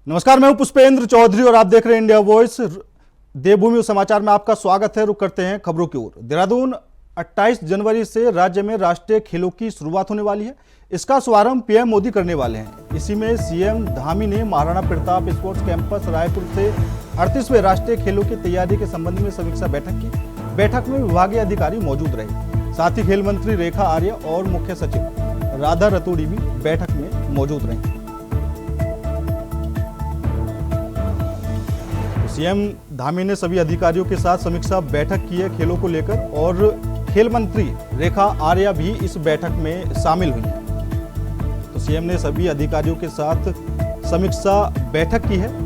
नमस्कार, मैं हूं पुष्पेंद्र चौधरी और आप देख रहे हैं इंडिया वॉइस। देवभूमि समाचार में आपका स्वागत है। रुक करते हैं खबरों की ओर। देहरादून 28 जनवरी से राज्य में राष्ट्रीय खेलों की शुरुआत होने वाली है। इसका शुभारंभ पीएम मोदी करने वाले हैं। इसी में सीएम धामी ने महाराणा प्रताप स्पोर्ट्स कैंपस रायपुर से 38वें राष्ट्रीय खेलों की तैयारी के संबंध में समीक्षा बैठक की। बैठक में विभागीय अधिकारी मौजूद रहे। साथ ही खेल मंत्री रेखा आर्य और मुख्य सचिव राधा रतूड़ी भी बैठक में मौजूद रहे। सीएम धामी ने सभी अधिकारियों के साथ समीक्षा बैठक की है खेलों को लेकर, और खेल मंत्री रेखा आर्या भी इस बैठक में शामिल हुई हैं। तो सीएम ने सभी अधिकारियों के साथ समीक्षा बैठक की है।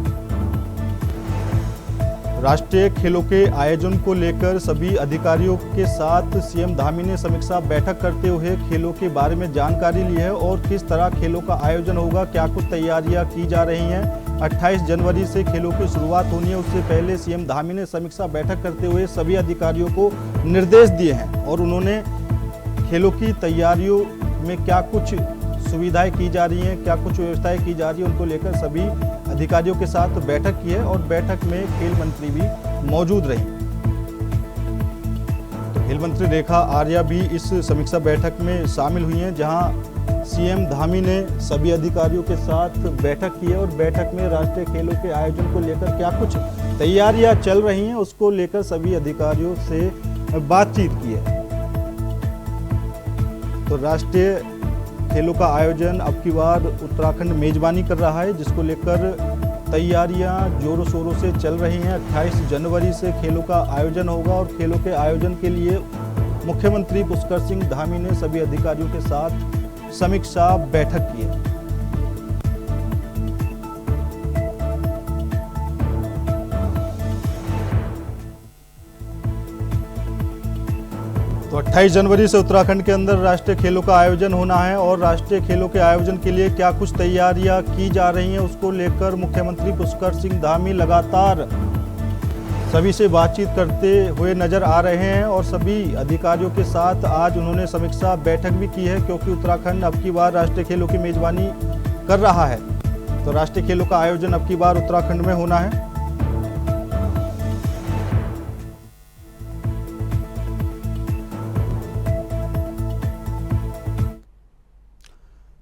राष्ट्रीय खेलों के आयोजन को लेकर सभी अधिकारियों के साथ सीएम धामी ने समीक्षा बैठक करते हुए खेलों के बारे में जानकारी ली है और किस तरह खेलों का आयोजन होगा, क्या कुछ तैयारियां की जा रही हैं। 28 जनवरी से खेलों की शुरुआत होनी है। उससे पहले सीएम धामी ने समीक्षा बैठक करते हुए सभी अधिकारियों को निर्देश दिए हैं और उन्होंने खेलों की तैयारियों में क्या कुछ सुविधाएं की जा रही हैं, क्या कुछ व्यवस्थाएं की जा रही हैं, उनको लेकर सभी अधिकारियों के साथ बैठक की है और बैठक में खेल मंत्री भी मौजूद रही। तो खेल मंत्री रेखा आर्या भी इस समीक्षा बैठक में शामिल हुई हैं, जहां सीएम धामी ने सभी अधिकारियों के साथ बैठक की है और बैठक में राष्ट्रीय खेलों के आयोजन को लेकर क्या कुछ तैयारियां चल रही हैं, उसको लेकर सभी अधिकारियों से बातचीत की है। तो राष्ट्रीय खेलों का आयोजन अब की बार उत्तराखंड मेजबानी कर रहा है, जिसको लेकर तैयारियां जोरों शोरों से चल रही हैं। 28 जनवरी से खेलों का आयोजन होगा और खेलों के आयोजन के लिए मुख्यमंत्री पुष्कर सिंह धामी ने सभी अधिकारियों के साथ समीक्षा बैठक की है। तो 28 जनवरी से उत्तराखंड के अंदर राष्ट्रीय खेलों का आयोजन होना है और राष्ट्रीय खेलों के आयोजन के लिए क्या कुछ तैयारियां की जा रही हैं, उसको लेकर मुख्यमंत्री पुष्कर सिंह धामी लगातार सभी से बातचीत करते हुए नजर आ रहे हैं और सभी अधिकारियों के साथ आज उन्होंने समीक्षा बैठक भी की है, क्योंकि उत्तराखंड अब की बार राष्ट्रीय खेलों की मेजबानी कर रहा है। तो राष्ट्रीय खेलों का आयोजन अब की बार उत्तराखंड में होना है।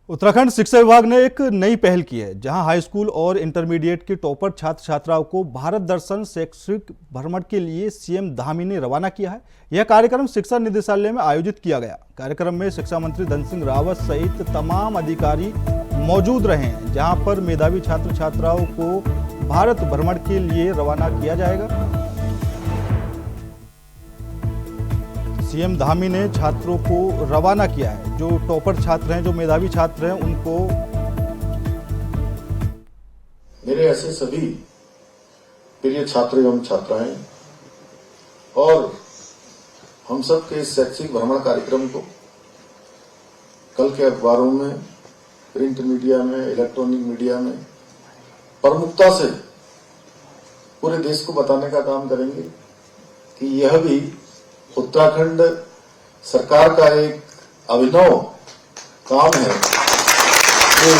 उत्तराखंड शिक्षा विभाग ने एक नई पहल की है, जहां हाई स्कूल और इंटरमीडिएट के टॉपर छात्र छात्राओं को भारत दर्शन शैक्षिक भ्रमण के लिए सीएम धामी ने रवाना किया है। यह कार्यक्रम शिक्षा निदेशालय में आयोजित किया गया। कार्यक्रम में शिक्षा मंत्री धन सिंह रावत सहित तमाम अधिकारी मौजूद रहे हैं, जहां पर मेधावी छात्र छात्राओं को भारत भ्रमण के लिए रवाना किया जाएगा। सीएम धामी ने छात्रों को रवाना किया है। जो टॉपर छात्र हैं, जो मेधावी छात्र हैं, उनको मेरे ऐसे सभी प्रिय छात्र एवं छात्राएं और हम सब के शैक्षिक भ्रमण कार्यक्रम को कल के अखबारों में, प्रिंट मीडिया में, इलेक्ट्रॉनिक मीडिया में प्रमुखता से पूरे देश को बताने का काम करेंगे कि यह भी उत्तराखंड सरकार का एक अभिनव काम है कि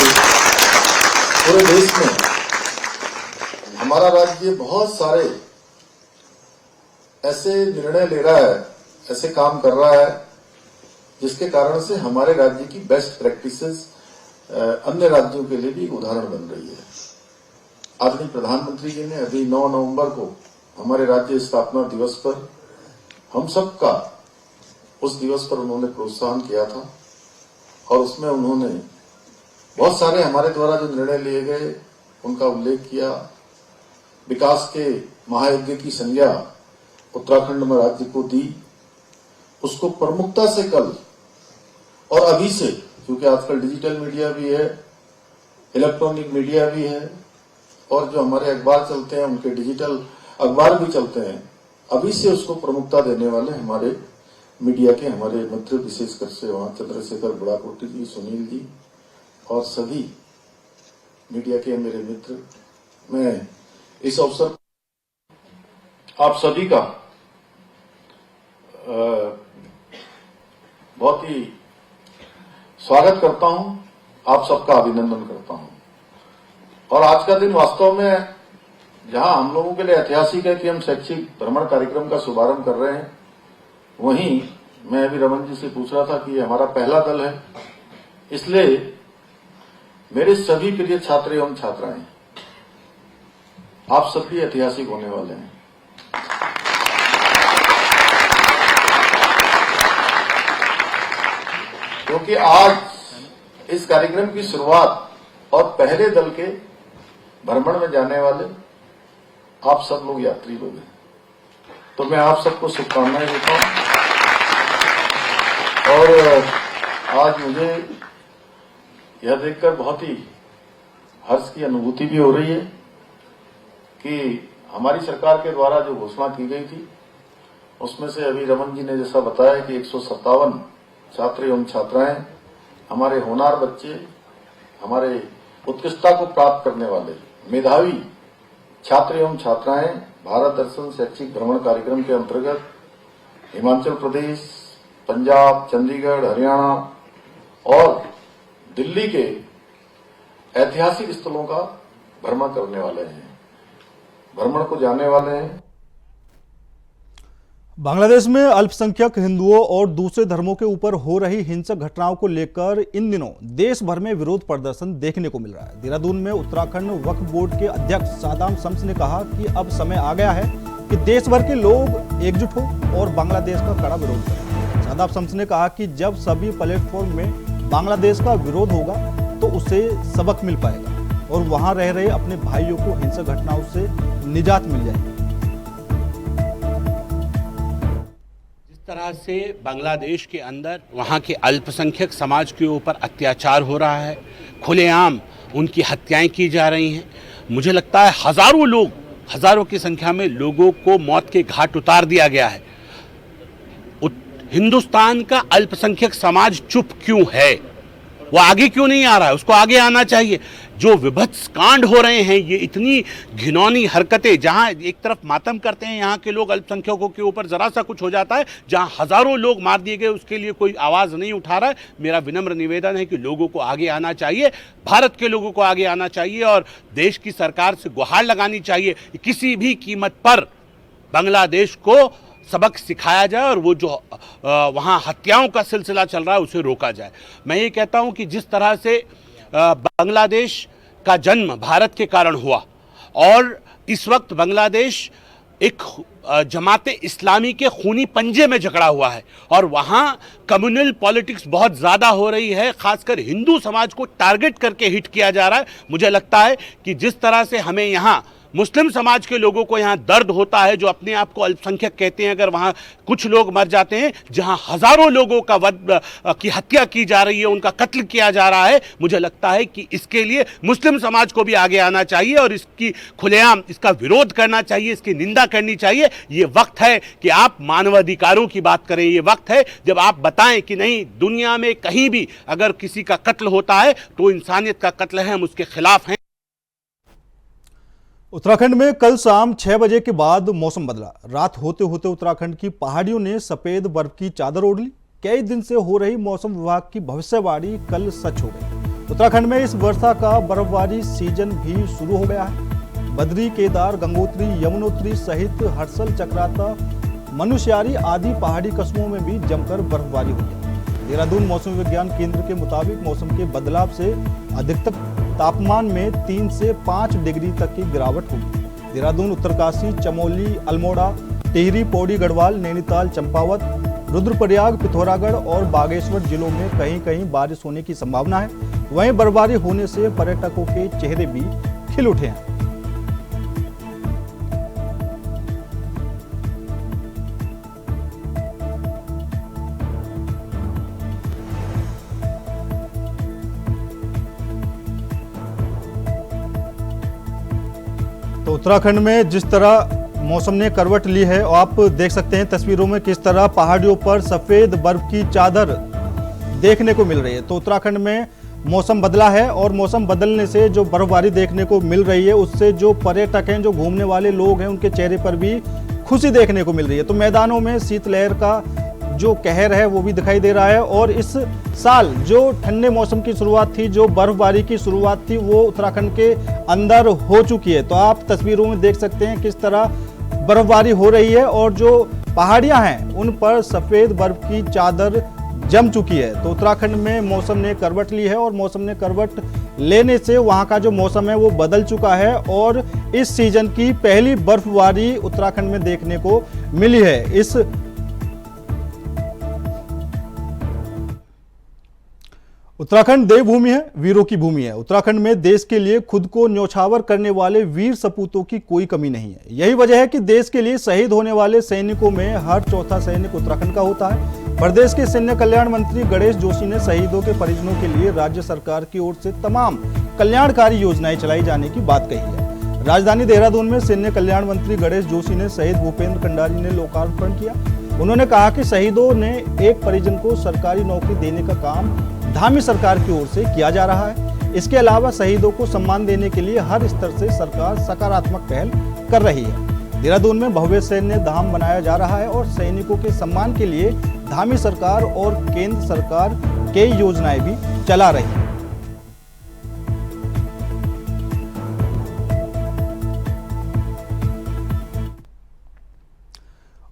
पूरे देश में हमारा राज्य बहुत सारे ऐसे निर्णय ले रहा है, ऐसे काम कर रहा है, जिसके कारण से हमारे राज्य की बेस्ट प्रैक्टिसेस अन्य राज्यों के लिए भी एक उदाहरण बन रही है। आदरणीय प्रधानमंत्री जी ने अभी 9 नवंबर को हमारे राज्य स्थापना दिवस पर हम सबका उस दिवस पर उन्होंने प्रोत्साहन किया था और उसमें उन्होंने बहुत सारे हमारे द्वारा जो निर्णय लिए गए उनका उल्लेख किया। विकास के महायज्ञ की संज्ञा उत्तराखंड में राज्य को दी, उसको प्रमुखता से कल और अभी से, क्योंकि आजकल डिजिटल मीडिया भी है, इलेक्ट्रॉनिक मीडिया भी है और जो हमारे अखबार चलते हैं उनके डिजिटल अखबार भी चलते हैं, अभी से उसको प्रमुखता देने वाले हमारे मीडिया के हमारे मित्र, विशेषकर से वहां चंद्रशेखर बुढ़ाकोटी जी, सुनील जी और सभी मीडिया के मेरे मित्र, मैं इस अवसर आप सभी का बहुत ही स्वागत करता हूं, आप सबका अभिनंदन करता हूं। और आज का दिन वास्तव में जहां हम लोगों के लिए ऐतिहासिक है कि हम शैक्षिक भ्रमण कार्यक्रम का शुभारंभ कर रहे हैं, वहीं मैं अभी रमन जी से पूछ रहा था कि ये हमारा पहला दल है, इसलिए मेरे सभी प्रिय छात्र एवं छात्राएं, आप सभी ऐतिहासिक होने वाले हैं। क्योंकि आज इस कार्यक्रम की शुरुआत और पहले दल के भ्रमण में जाने वाले आप सब लोग यात्री लोग हैं, तो मैं आप सबको शुभकामनाएं देता हूं। और आज मुझे यह देखकर बहुत ही हर्ष की अनुभूति भी हो रही है कि हमारी सरकार के द्वारा जो घोषणा की गई थी, उसमें से अभी रमन जी ने जैसा बताया कि 157 छात्र एवं छात्राएं, हमारे होनहार बच्चे, हमारे उत्कृष्टता को प्राप्त करने वाले मेधावी छात्र एवं छात्राएं भारत दर्शन शैक्षिक भ्रमण कार्यक्रम के अंतर्गत हिमाचल प्रदेश, पंजाब, चंडीगढ़, हरियाणा और दिल्ली के ऐतिहासिक स्थलों का भ्रमण करने वाले हैं, भ्रमण को जाने वाले हैं। बांग्लादेश में अल्पसंख्यक हिंदुओं और दूसरे धर्मों के ऊपर हो रही हिंसक घटनाओं को लेकर इन दिनों देश भर में विरोध प्रदर्शन देखने को मिल रहा है। देहरादून में उत्तराखंड वक्फ बोर्ड के अध्यक्ष सादाम शम्स ने कहा कि अब समय आ गया है कि देश भर के लोग एकजुट हो और बांग्लादेश का कड़ा विरोध करें। सादाम शम्स ने कहा कि जब सभी प्लेटफॉर्म में बांग्लादेश का विरोध होगा तो उसे सबक मिल पाएगा और वहां रह रहे अपने भाइयों को हिंसक घटनाओं से निजात मिल जाएगी। तरह से बांग्लादेश के अंदर वहाँ के अल्पसंख्यक समाज के ऊपर अत्याचार हो रहा है, खुलेआम उनकी हत्याएं की जा रही हैं। मुझे लगता है हजारों की संख्या में लोगों को मौत के घाट उतार दिया गया है। हिंदुस्तान का अल्पसंख्यक समाज चुप क्यों है? वो आगे क्यों नहीं आ रहा है? उसको आगे आना चाहिए। जो विभत्स कांड हो रहे हैं, ये इतनी घिनौनी हरकतें, जहां एक तरफ मातम करते हैं यहाँ के लोग अल्पसंख्यकों के ऊपर, जरा सा कुछ हो जाता है, जहां हजारों लोग मार दिए गए, उसके लिए कोई आवाज नहीं उठा रहा है। मेरा विनम्र निवेदन है कि लोगों को आगे आना चाहिए, भारत के लोगों को आगे आना चाहिए और देश की सरकार से गुहार लगानी चाहिए कि किसी भी कीमत पर बांग्लादेश को सबक सिखाया जाए और वो जो वहाँ हत्याओं का सिलसिला चल रहा है उसे रोका जाए। मैं ये कहता हूँ कि जिस तरह से बांग्लादेश का जन्म भारत के कारण हुआ और इस वक्त बांग्लादेश एक जमाते इस्लामी के खूनी पंजे में जकड़ा हुआ है और वहाँ कम्युनल पॉलिटिक्स बहुत ज़्यादा हो रही है, खासकर हिंदू समाज को टारगेट करके हिट किया जा रहा है। मुझे लगता है कि जिस तरह से हमें यहाँ मुस्लिम समाज के लोगों को यहाँ दर्द होता है, जो अपने आप को अल्पसंख्यक कहते हैं, अगर वहाँ कुछ लोग मर जाते हैं, जहाँ हजारों लोगों की हत्या की जा रही है, उनका कत्ल किया जा रहा है, मुझे लगता है कि इसके लिए मुस्लिम समाज को भी आगे आना चाहिए और इसकी खुलेआम इसका विरोध करना चाहिए, इसकी निंदा करनी चाहिए। ये वक्त है कि आप मानवाधिकारों की बात करें, ये वक्त है जब आप बताएं कि नहीं, दुनिया में कहीं भी अगर किसी का कत्ल होता है तो इंसानियत का कत्ल है, हम उसके खिलाफ हैं। उत्तराखंड में कल शाम 6 बजे के बाद मौसम बदला। रात होते होते उत्तराखंड की पहाड़ियों ने सफेद बर्फ की चादर ओढ़ ली। कई दिन से हो रही मौसम विभाग की भविष्यवाणी कल सच हो गई। उत्तराखंड में इस वर्षा का बर्फबारी सीजन भी शुरू हो गया है। बद्री, केदार, गंगोत्री, यमुनोत्री सहित हर्षल, चक्राता, मनुष्यारी आदि पहाड़ी कस्बों में भी जमकर बर्फबारी हुई है। देहरादून मौसम विज्ञान केंद्र के मुताबिक मौसम के बदलाव से अधिकतम तापमान में 3 से 5 डिग्री तक की गिरावट होगी। देहरादून, उत्तरकाशी, चमोली, अल्मोड़ा, टिहरी, पौड़ी, गढ़वाल, नैनीताल, चंपावत, रुद्रप्रयाग, पिथौरागढ़ और बागेश्वर जिलों में कहीं कहीं बारिश होने की संभावना है। वहीं बर्फबारी होने से पर्यटकों के चेहरे भी खिल उठे हैं। तो उत्तराखंड में जिस तरह मौसम ने करवट ली है, आप देख सकते हैं तस्वीरों में किस तरह पहाड़ियों पर सफेद बर्फ की चादर देखने को मिल रही है। तो उत्तराखंड में मौसम बदला है और मौसम बदलने से जो बर्फबारी देखने को मिल रही है, उससे जो पर्यटक हैं, जो घूमने वाले लोग हैं, उनके चेहरे पर भी खुशी देखने को मिल रही है। तो मैदानों में शीतलहर का जो कहर है वो भी दिखाई दे रहा है। और इस साल जो ठंडे मौसम की शुरुआत थी, जो बर्फबारी की शुरुआत थी, वो उत्तराखंड के अंदर हो चुकी है। तो आप तस्वीरों में देख सकते हैं किस तरह बर्फबारी हो रही है और जो पहाड़ियां हैं उन पर सफेद बर्फ की चादर जम चुकी है। तो उत्तराखंड में मौसम ने करवट ली है और मौसम ने करवट लेने से वहां का जो मौसम है वो बदल चुका है और इस सीजन की पहली बर्फबारी उत्तराखंड में देखने को मिली है। इस उत्तराखंड देवभूमि है, वीरों की भूमि है। उत्तराखंड में देश के लिए खुद को न्यौछावर करने वाले वीर सपूतों की कोई कमी नहीं है। यही वजह है कि देश के लिए शहीद होने वाले सैनिकों में हर चौथा सैनिक उत्तराखंड का होता है। प्रदेश के सैन्य कल्याण मंत्री गणेश जोशी ने शहीदों के परिजनों के लिए राज्य सरकार की ओर से तमाम कल्याणकारी योजनाएं चलाई जाने की बात कही है। राजधानी देहरादून में सैन्य कल्याण मंत्री गणेश जोशी ने शहीद भूपेंद्र कंडारी ने लोकार्पण किया। उन्होंने कहा कि शहीदों ने एक परिजन को सरकारी नौकरी देने का काम धामी सरकार की ओर से किया जा रहा है। इसके अलावा शहीदों को सम्मान देने के लिए हर स्तर से सरकार सकारात्मक पहल कर रही है। देहरादून में भव्य सैन्य धाम बनाया जा रहा है और सैनिकों के सम्मान के लिए धामी सरकार और केंद्र सरकार कई योजनाएं भी चला रही है।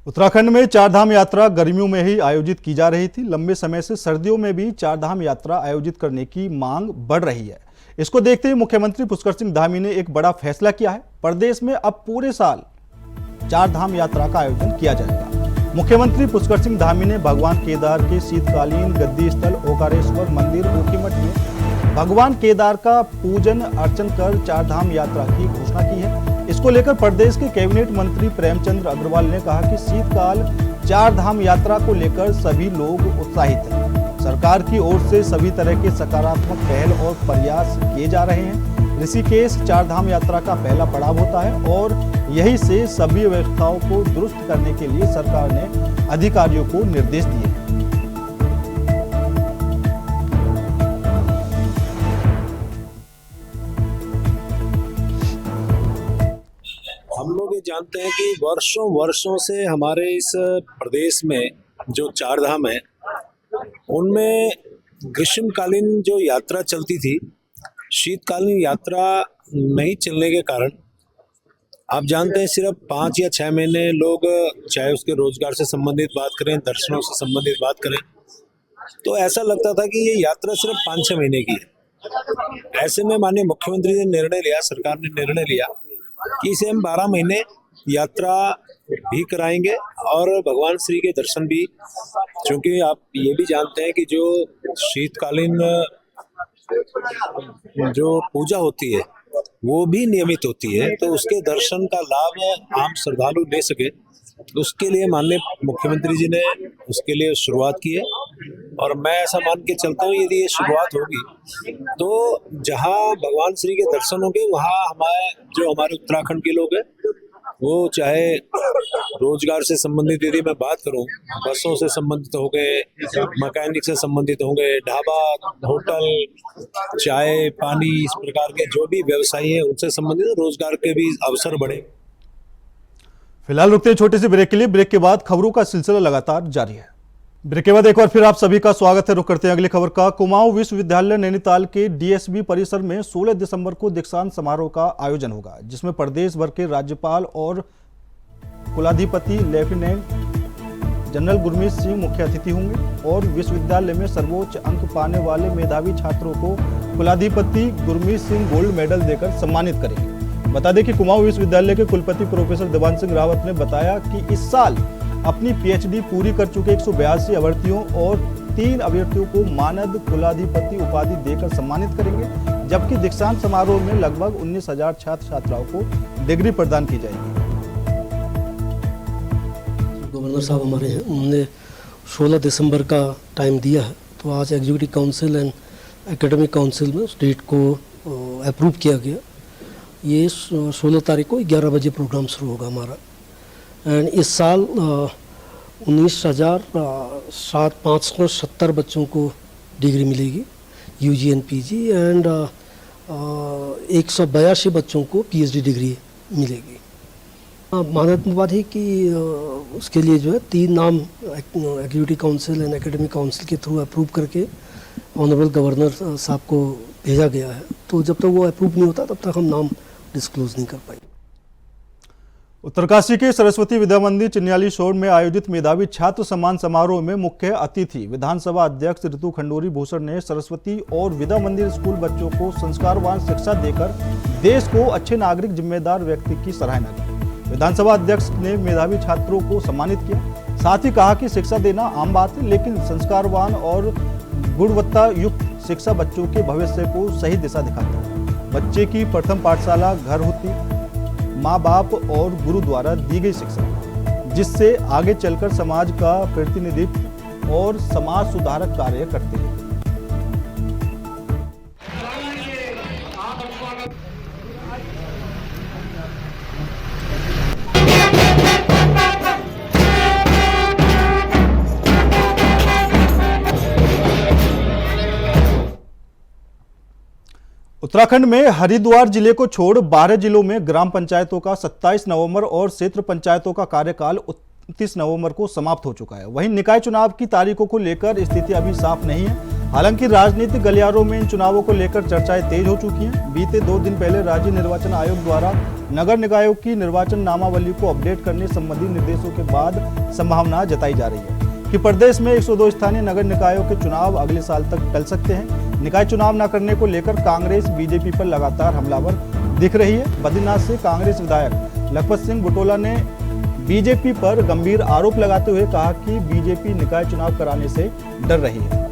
उत्तराखंड में चारधाम यात्रा गर्मियों में ही आयोजित की जा रही थी। लंबे समय से सर्दियों में भी चारधाम यात्रा आयोजित करने की मांग बढ़ रही है। इसको देखते हुए मुख्यमंत्री पुष्कर सिंह धामी ने एक बड़ा फैसला किया है। प्रदेश में अब पूरे साल चारधाम यात्रा का आयोजन किया जाएगा। मुख्यमंत्री पुष्कर सिंह धामी ने भगवान केदार के शीतकालीन गद्दी स्थल ओकारेश्वर मंदिर ऊखीमठ में भगवान केदार का पूजन अर्चन कर चारधाम यात्रा की घोषणा की है। इसको लेकर प्रदेश के कैबिनेट मंत्री प्रेमचंद्र अग्रवाल ने कहा कि शीतकाल चारधाम यात्रा को लेकर सभी लोग उत्साहित हैं। सरकार की ओर से सभी तरह के सकारात्मक पहल और प्रयास किए जा रहे हैं। ऋषिकेश चारधाम यात्रा का पहला पड़ाव होता है और यही से सभी व्यवस्थाओं को दुरुस्त करने के लिए सरकार ने अधिकारियों को निर्देश दिए। हम लोग ये जानते हैं कि वर्षों वर्षों से हमारे इस प्रदेश में जो चारधाम है उनमें ग्रीष्मकालीन जो यात्रा चलती थी, शीतकालीन यात्रा नहीं चलने के कारण आप जानते हैं सिर्फ 5 या 6 महीने लोग, चाहे उसके रोजगार से संबंधित बात करें, दर्शनों से संबंधित बात करें, तो ऐसा लगता था कि ये यात्रा सिर्फ 5-6 महीने की है। ऐसे में माननीय मुख्यमंत्री ने निर्णय लिया, सरकार ने निर्णय लिया कि इसे हम 12 महीने यात्रा भी कराएंगे और भगवान श्री के दर्शन भी, क्योंकि आप ये भी जानते हैं कि जो शीतकालीन जो पूजा होती है वो भी नियमित होती है, तो उसके दर्शन का लाभ आम श्रद्धालु ले सके, उसके लिए माननीय मुख्यमंत्री जी ने उसके लिए शुरुआत की है। और मैं ऐसा मान के चलता हूँ यदि ये शुरुआत होगी तो जहाँ भगवान श्री के दर्शन होंगे वहाँ हमारे उत्तराखंड के लोग हैं, वो चाहे रोजगार से संबंधित यदि मैं बात करूं, बसों से संबंधित हो गए, मैकेनिक से संबंधित हो गए, ढाबा, होटल, चाय, पानी, इस प्रकार के जो भी व्यवसायी हैं उनसे संबंधित रोजगार के भी अवसर बढ़े। फिलहाल रुकते हैं छोटे से ब्रेक के लिए। ब्रेक के बाद खबरों का सिलसिला लगातार जारी है। ब्रेक के बाद एक बार फिर आप सभी का स्वागत है। रुक करते हैं अगली खबर का। कुमाऊं विश्वविद्यालय नैनीताल के डीएसबी परिसर में 16 दिसंबर को दीक्षांत समारोह का आयोजन होगा, जिसमें प्रदेश भर के राज्यपाल और कुलाधिपति लेफ्टिनेंट जनरल गुरमीत सिंह मुख्य अतिथि होंगे और विश्वविद्यालय में सर्वोच्च अंक पाने वाले मेधावी छात्रों को कुलाधिपति गुरमीत सिंह गोल्ड मेडल देकर सम्मानित करेंगे। बता दें कि कुमाऊं विश्वविद्यालय के कुलपति प्रोफेसर देवांश सिंह रावत ने बताया कि इस साल अपनी पीएचडी पूरी कर चुके 182 अभ्यर्थियों और 3 अभ्यर्थियों को मानद कुलाधिपति उपाधि देकर सम्मानित करेंगे, जबकि दीक्षांत समारोह में लगभग 19,000 छात्र छात्राओं को डिग्री प्रदान की जाएगी। गवर्नर साहब हमारे हैं, उन्होंने 16 दिसंबर का टाइम दिया है, तो आज executive council and academic council में उस डेट को अप्रूव किया गया। ये 16 तारीख को 11 बजे प्रोग्राम शुरू होगा हमारा। एंड इस साल 19,570 बच्चों को डिग्री मिलेगी यूजी एंड पीजी, एंड 182 बच्चों को पीएचडी डिग्री मिलेगी। मानद उपाधि की उसके लिए जो है 3 नाम executive council and academic council के थ्रू अप्रूव करके ऑनरेबल गवर्नर साहब को भेजा गया है। तो जब तक वो अप्रूव नहीं होता तब तक हम नाम डिस्क्लोज नहीं कर पाएंगे। उत्तरकाशी के सरस्वती विद्या मंदिर चिन्याली शोर में आयोजित मेधावी छात्र सम्मान समारोह में मुख्य अतिथि विधानसभा अध्यक्ष ऋतु खंडूरी भूषण ने सरस्वती और विद्या मंदिर स्कूल बच्चों को संस्कारवान शिक्षा देकर देश को अच्छे नागरिक जिम्मेदार व्यक्ति की सराहना की। विधानसभा अध्यक्ष ने मेधावी छात्रों को सम्मानित किया। साथ ही कहा कि शिक्षा देना आम बात है, लेकिन संस्कारवान और गुणवत्ता युक्त शिक्षा बच्चों के भविष्य को सही दिशा दिखाता है। बच्चे की प्रथम पाठशाला घर होती, माँ बाप और गुरु द्वारा दी गई शिक्षा, जिससे आगे चलकर समाज का प्रतिनिधित्व और समाज सुधारक कार्य करते हैं। उत्तराखंड में हरिद्वार जिले को छोड़ 12 जिलों में ग्राम पंचायतों का 27 नवंबर और क्षेत्र पंचायतों का कार्यकाल 29 नवंबर को समाप्त हो चुका है। वहीं निकाय चुनाव की तारीखों को लेकर स्थिति अभी साफ नहीं है। हालांकि राजनीतिक गलियारों में इन चुनावों को लेकर चर्चाएं तेज हो चुकी हैं। बीते 2 दिन पहले राज्य निर्वाचन आयोग द्वारा नगर निकायों की निर्वाचन नामावली को अपडेट करने संबंधी निर्देशों के बाद संभावना जताई जा रही है कि प्रदेश में 102 स्थानीय नगर निकायों के चुनाव अगले साल तक टल सकते हैं। निकाय चुनाव न करने को लेकर कांग्रेस बीजेपी पर लगातार हमलावर दिख रही है। बद्रीनाथ से कांग्रेस विधायक लखपत सिंह बुटोला ने बीजेपी पर गंभीर आरोप लगाते हुए कहा कि बीजेपी निकाय चुनाव कराने से डर रही है।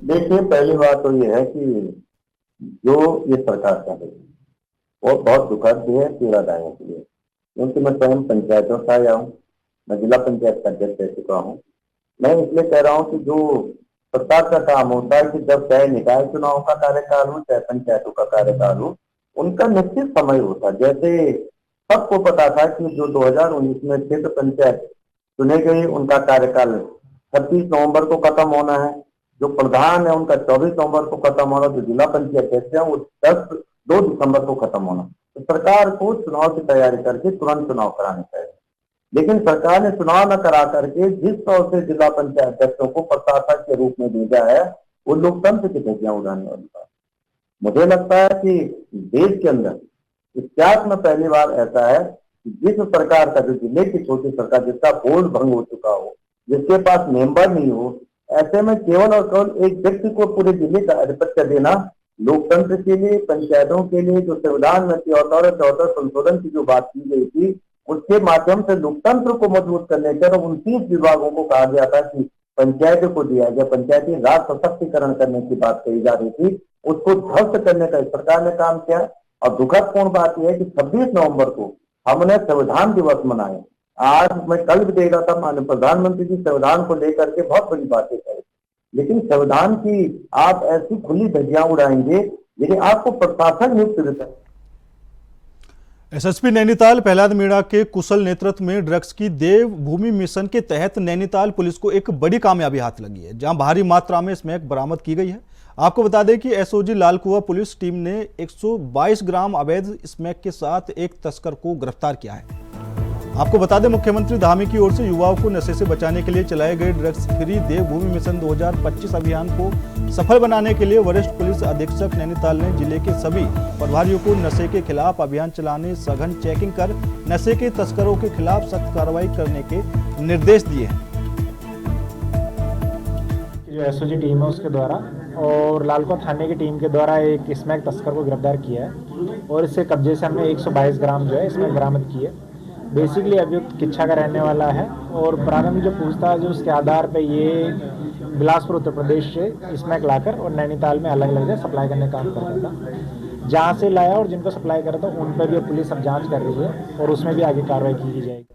देखिए, पहली बात तो ये है कि जो ये सरकार कर रही है वो बहुत दुखद भी है पीड़ादायक के लिए, क्योंकि मैं स्वयं पंचायतों से आया हूँ, मैं जिला पंचायत का अध्यक्ष रह चुका हूँ। मैं इसलिए कह रहा हूँ कि जो सरकार का काम होता है कि जब चाहे निकाय चुनाव का कार्यकाल हो चाहे पंचायतों का कार्यकाल हो, उनका निश्चित समय होता है। जैसे सबको पता था कि जो 2019 में क्षेत्र पंचायत चुने गए उनका कार्यकाल 36 नवंबर को खत्म होना है, जो प्रधान है उनका 24 नवंबर को खत्म होना, जो जिला पंचायत अध्यक्ष है वो 2 दिसंबर को खत्म होना। तो सरकार को चुनाव की तैयारी करके तुरंत चुनाव कराने चाहिए, लेकिन सरकार ने चुनाव न करा करके जिस तौर से जिला पंचायत अध्यक्षों को प्रशासक के रूप में भेजा है वो लोकतंत्र की धज्जियां उड़ाने वाली बात। मुझे लगता है कि देश के अंदर इतिहास में पहली बार ऐसा है कि जिस सरकार का, जो जिले की छोटी सरकार जिसका बोर्ड भंग हो चुका हो, जिसके पास मेंबर नहीं हो, ऐसे में केवल और केवल एक व्यक्ति को पूरे जिले का आधिपत्य देना लोकतंत्र के लिए, पंचायतों के लिए जो संविधान में 74 संशोधन की जो बात की गई थी उसके माध्यम से लोकतंत्र को मजबूत करने के और 29 विभागों को कहा गया था कि पंचायतों को दिया गया, पंचायती राज सशक्तिकरण करने की बात कही जा रही थी, उसको ध्वस्त करने का सरकार ने काम किया। और दुखदपूर्ण बात यह है कि 26 नवंबर को हमने संविधान दिवस मनाए। आज मैं कल भी देख रहा था, माननीय प्रधानमंत्री जी संविधान को लेकर के बहुत बड़ी बातें करें, लेकिन संविधान की आप ऐसी खुली धज्जियां उड़ाएंगे यदि आपको प्रशासन नियुक्त देता है। एसएसपी नैनीताल प्रहलाद मीणा के कुशल नेतृत्व में ड्रग्स की देवभूमि मिशन के तहत नैनीताल पुलिस को एक बड़ी कामयाबी हाथ लगी है, जहां भारी मात्रा में स्मैक बरामद की गई है। आपको बता दें कि एसओजी लालकुआ पुलिस टीम ने 122 ग्राम अवैध स्मैक के साथ एक तस्कर को गिरफ्तार किया है। आपको बता दें, मुख्यमंत्री धामी की ओर से युवाओं को नशे से बचाने के लिए चलाए गए ड्रग्स फ्री देवभूमि मिशन 2025 अभियान को सफल बनाने के लिए वरिष्ठ पुलिस अधीक्षक नैनीताल ने जिले के सभी प्रभारियों को नशे के खिलाफ अभियान चलाने, सघन चेकिंग कर नशे के तस्करों के खिलाफ सख्त कार्रवाई करने के निर्देश दिए हैं। जो एसओजी टीम है उसके द्वारा और लालकुआ थाने की टीम के द्वारा एक स्मैक तस्कर को गिरफ्तार किया है और इससे कब्जे से हमने 122 ग्राम जो है स्मैक बरामद की है। बेसिकली अभियुक्त किच्छा का रहने वाला है और प्रारंभिक जो पूछताछ है उसके आधार पर ये बिलासपुर उत्तर प्रदेश से स्मैक लाकर और नैनीताल में अलग अलग जगह सप्लाई करने का काम करता था। जहाँ से लाया और जिनको सप्लाई करा था उन पर भी पुलिस अब जांच कर रही है और उसमें भी आगे कार्रवाई की जाएगी।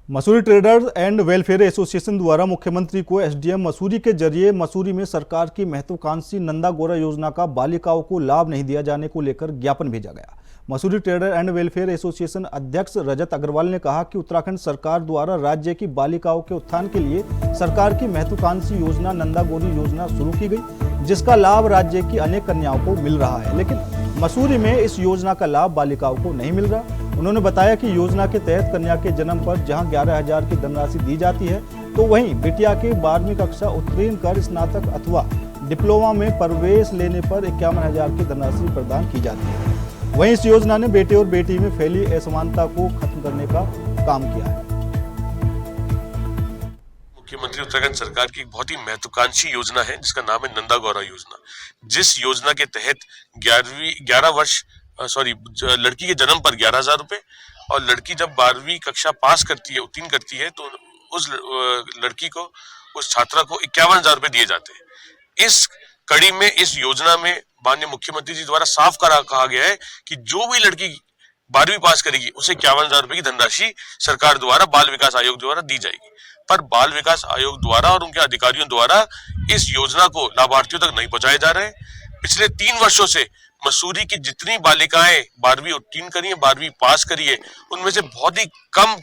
Mussoorie traders and welfare association द्वारा मुख्यमंत्री को एसडीएम मसूरी के जरिए मसूरी में सरकार की महत्वाकांक्षी नंदा गोरा योजना का बालिकाओं को लाभ नहीं दिया जाने को लेकर ज्ञापन भेजा गया। Mussoorie trader and welfare association अध्यक्ष रजत अग्रवाल ने कहा कि उत्तराखंड सरकार द्वारा राज्य की बालिकाओं के उत्थान के लिए सरकार की महत्वाकांक्षी योजना नंदा गोरी योजना शुरू की गई, जिसका लाभ राज्य की अनेक कन्याओं को मिल रहा है। लेकिन मसूरी में इस योजना का लाभ बालिकाओं को नहीं मिल रहा। उन्होंने बताया कि योजना के तहत कन्या के जन्म पर जहां 11,000 की धनराशि दी जाती है, तो वहीं बिटिया के 12वीं कक्षा उत्तीर्ण कर स्नातक अथवा डिप्लोमा में प्रवेश लेने पर 51,000 की धनराशि प्रदान की जाती है। वहीं इस योजना ने बेटे और बेटी में फैली असमानता को खत्म करने का काम किया है। मुख्यमंत्री उत्तराखंड सरकार की एक बहुत ही महत्वाकांक्षी योजना है जिसका नाम है नंदा गौरा योजना। जिस योजना के तहत लड़की के जन्म पर 11,000 रुपए और लड़की जब 12वीं कक्षा पास करती है, उत्तीर्ण करती है, तो उस लड़की को, उस छात्रा को 51,000 रुपए दिए जाते हैं। इस कड़ी में, इस योजना में माननीय मुख्यमंत्री जी द्वारा साफ कहा गया है कि जो भी लड़की 12वीं पास करेगी उसे 51,000 रुपए की धनराशि सरकार द्वारा, बाल विकास आयोग द्वारा दी जाएगी। पर बाल विकास आयोग द्वारा और उनके अधिकारियों द्वारा इस योजना को लाभार्थियों तक नहीं पहुंचाए जा रहे। पिछले 3 वर्षों से मसूरी की जितनी बालिकाएं 12वीं उत्तीर्ण करी है, 12वीं पास करी है, उनमें से बहुत ही कम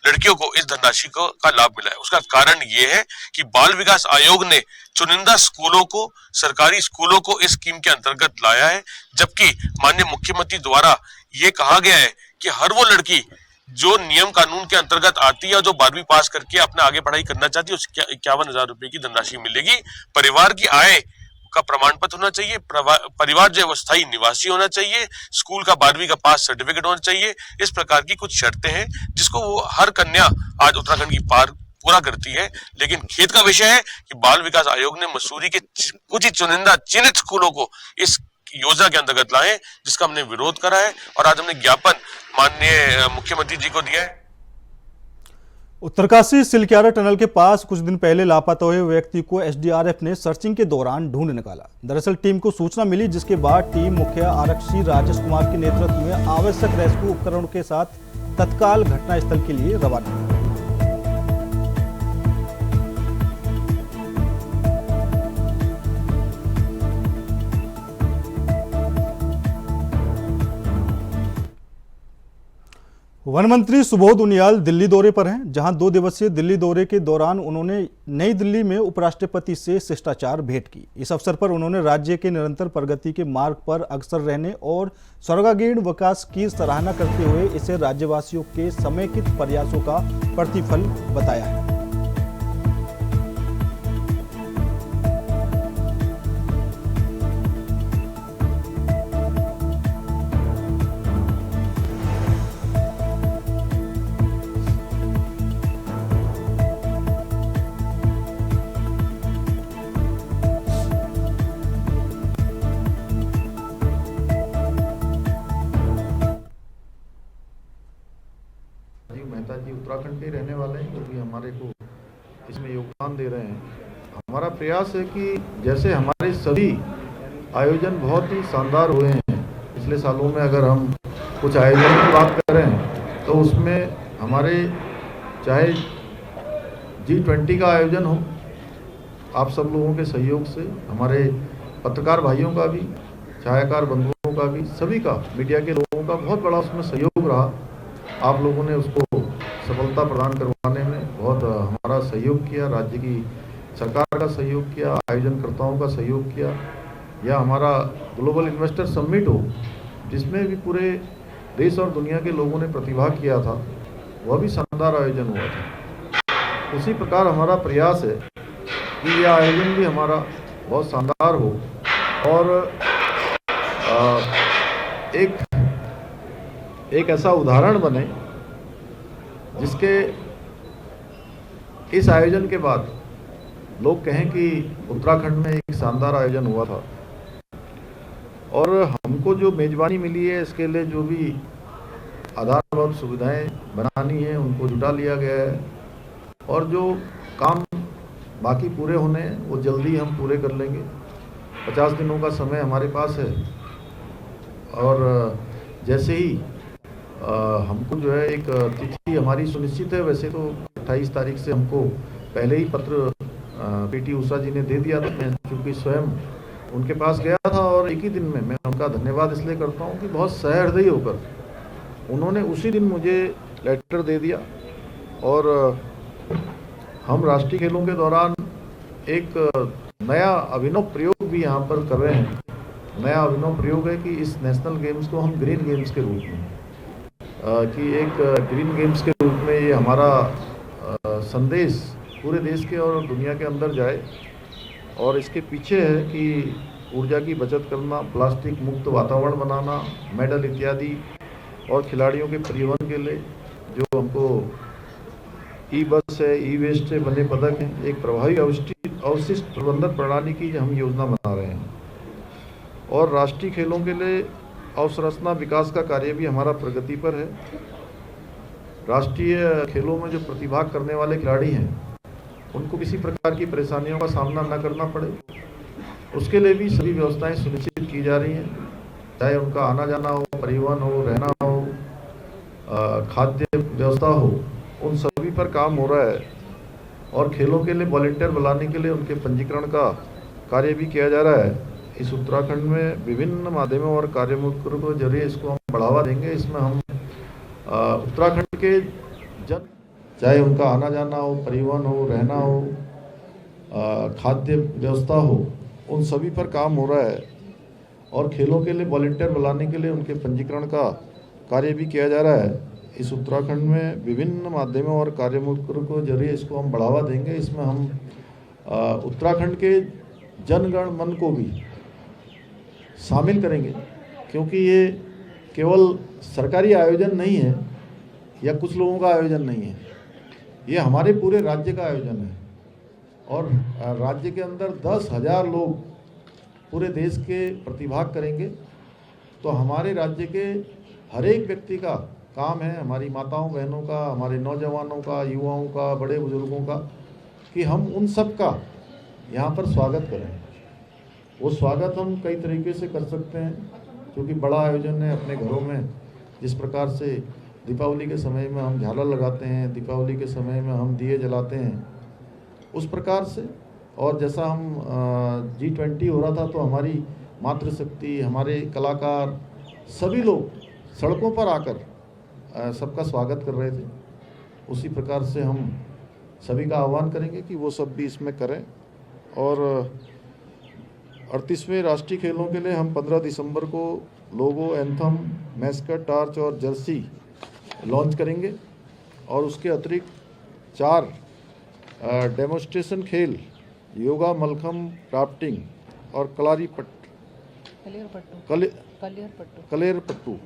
लड़कियों को इस धनराशि का लाभ मिला है। उसका कारण ये है कि बाल विकास आयोग ने चुनिंदा स्कूलों को, सरकारी स्कूलों को इस स्कीम के अंतर्गत लाया है, जबकि माननीय मुख्यमंत्री द्वारा ये कहा गया है कि हर वो लड़की जो नियम कानून के अंतर्गत आती है, जो 12वीं पास करके अपने आगे पढ़ाई करना चाहती है, उसके 51,000 रुपए की धनराशि मिलेगी। परिवार की आय का प्रमाण पत्र होना चाहिए, परिवार जो अस्थायी निवासी होना चाहिए, स्कूल का 12वीं का पास सर्टिफिकेट होना चाहिए। इस प्रकार की कुछ शर्तें हैं जिसको वो हर कन्या आज उत्तराखंड की पूरा करती है। लेकिन खेद का विषय है कि बाल विकास आयोग ने मसूरी के कुछ ही चुनिंदा चिन्हित स्कूलों को इस योजना के अंतर्गत लाए, जिसका हमने विरोध करा है और आज हमने ज्ञापन माननीय मुख्यमंत्री जी को दिया है। उत्तरकाशी सिलक्यारा टनल के पास कुछ दिन पहले लापता हुए व्यक्ति को एसडीआरएफ ने सर्चिंग के दौरान ढूंढ निकाला। दरअसल टीम को सूचना मिली, जिसके बाद टीम मुखिया आरक्षी राजेश कुमार के नेतृत्व में आवश्यक रेस्क्यू उपकरणों के साथ तत्काल घटनास्थल के लिए रवाना हुआ। वन मंत्री सुबोध उनियाल दिल्ली दौरे पर हैं, जहां 2 दिवसीय दिल्ली दौरे के दौरान उन्होंने नई दिल्ली में उपराष्ट्रपति से शिष्टाचार भेंट की। इस अवसर पर उन्होंने राज्य के निरंतर प्रगति के मार्ग पर अग्रसर रहने और सर्वांगीण विकास की सराहना करते हुए इसे राज्यवासियों के समेकित प्रयासों का प्रतिफल बताया है। मेहता जी उत्तराखंड के रहने वाले हैं, जो भी हमारे को इसमें योगदान दे रहे हैं। हमारा प्रयास है कि जैसे हमारे सभी आयोजन बहुत ही शानदार हुए हैं पिछले सालों में, अगर हम कुछ आयोजन की बात करें तो उसमें हमारे चाहे G20 का आयोजन हो, आप सब लोगों के सहयोग से, हमारे पत्रकार भाइयों का भी, छायाकार बंधुओं का भी, सभी का, मीडिया के लोगों का बहुत बड़ा उसमें सहयोग रहा। आप लोगों ने उसको सफलता प्रदान करवाने में बहुत हमारा सहयोग किया, राज्य की सरकार का सहयोग किया, आयोजनकर्ताओं का सहयोग किया, या हमारा ग्लोबल इन्वेस्टर समिट हो जिसमें भी पूरे देश और दुनिया के लोगों ने प्रतिभाग किया था, वह भी शानदार आयोजन हुआ था। उसी प्रकार हमारा प्रयास है कि यह आयोजन भी हमारा बहुत शानदार हो और एक ऐसा उदाहरण बने जिसके इस आयोजन के बाद लोग कहें कि उत्तराखंड में एक शानदार आयोजन हुआ था। और हमको जो मेजबानी मिली है, इसके लिए जो भी आधारभूत सुविधाएं बनानी है उनको जुटा लिया गया है, और जो काम बाकी पूरे होने हैं वो जल्दी हम पूरे कर लेंगे। 50 दिनों का समय हमारे पास है, और जैसे ही हमको जो है एक तिथि हमारी सुनिश्चित है, वैसे तो 28 तारीख से हमको पहले ही पत्र पीटी उषा जी ने दे दिया था। मैं चूँकि स्वयं उनके पास गया था और एक ही दिन में, मैं उनका धन्यवाद इसलिए करता हूँ कि बहुत सहृदयी होकर उन्होंने उसी दिन मुझे लेटर दे दिया। और हम राष्ट्रीय खेलों के दौरान एक नया अभिनव प्रयोग भी यहाँ पर कर रहे हैं। नया अभिनव प्रयोग है कि इस नेशनल गेम्स को हम ग्रीन गेम्स के रूप में कि एक ग्रीन गेम्स के रूप में ये हमारा संदेश पूरे देश के और दुनिया के अंदर जाए। और इसके पीछे है कि ऊर्जा की बचत करना, प्लास्टिक मुक्त वातावरण बनाना, मेडल इत्यादि, और खिलाड़ियों के परिवहन के लिए जो हमको ई बस है, ई वेस्ट से बने पदक हैं, एक प्रभावी अवशिष्ट प्रबंधन प्रणाली की हम योजना बना रहे हैं। और राष्ट्रीय खेलों के लिए अवसंरचना विकास का कार्य भी हमारा प्रगति पर है। राष्ट्रीय खेलों में जो प्रतिभाग करने वाले खिलाड़ी हैं उनको किसी प्रकार की परेशानियों का सामना न करना पड़े, उसके लिए भी सभी व्यवस्थाएं सुनिश्चित की जा रही हैं, चाहे उनका आना जाना हो, परिवहन हो, रहना हो, खाद्य व्यवस्था हो, उन सभी पर काम हो रहा है। और खेलों के लिए वॉलंटियर बुलाने के लिए उनके पंजीकरण का कार्य भी किया जा रहा है। इस उत्तराखंड में विभिन्न माध्यमों और कार्यक्रमों के जरिए इसको हम बढ़ावा देंगे। इसमें हम उत्तराखंड के जन, चाहे उनका आना जाना हो, परिवहन हो, रहना हो, खाद्य व्यवस्था हो, उन सभी पर काम हो रहा है। और खेलों के लिए वॉलंटियर बुलाने के लिए उनके पंजीकरण का कार्य भी किया जा रहा है। इस उत्तराखंड में विभिन्न माध्यमों और कार्यक्रमों के जरिए इसको हम बढ़ावा देंगे। इसमें हम उत्तराखंड के जनगण मन को भी शामिल करेंगे, क्योंकि ये केवल सरकारी आयोजन नहीं है या कुछ लोगों का आयोजन नहीं है, ये हमारे पूरे राज्य का आयोजन है। और राज्य के अंदर 10,000 लोग पूरे देश के प्रतिभाग करेंगे। तो हमारे राज्य के हर एक व्यक्ति का काम है, हमारी माताओं बहनों का, हमारे नौजवानों का, युवाओं का, बड़े बुजुर्गों का, कि हम उन सब का यहाँ पर स्वागत करें। वो स्वागत हम कई तरीके से कर सकते हैं, क्योंकि बड़ा आयोजन है। अपने घरों में जिस प्रकार से दीपावली के समय में हम झालर लगाते हैं, दीपावली के समय में हम दिए जलाते हैं, उस प्रकार से। और जैसा हम G20 हो रहा था तो हमारी मातृशक्ति, हमारे कलाकार, सभी लोग सड़कों पर आकर सबका स्वागत कर रहे थे। उसी प्रकार से हम सभी का आह्वान करेंगे कि वो सब भी इसमें करें। और 38वें राष्ट्रीय खेलों के लिए हम 15 दिसंबर को लोगो, एंथम, मैस्कट, टार्च और जर्सी लॉन्च करेंगे। और उसके अतिरिक्त 4 डेमोन्स्ट्रेशन खेल, योगा, मलखम, क्राफ्टिंग और कलेरपट्टू।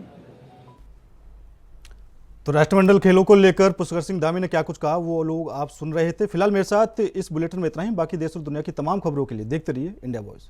तो राष्ट्रमंडल खेलों को लेकर पुष्कर सिंह धामी ने क्या कुछ कहा वो लोग आप सुन रहे थे। फिलहाल मेरे साथ इस बुलेटिन में इतना ही। बाकी देश और दुनिया की तमाम खबरों के लिए देखते रहिए इंडिया वॉइस।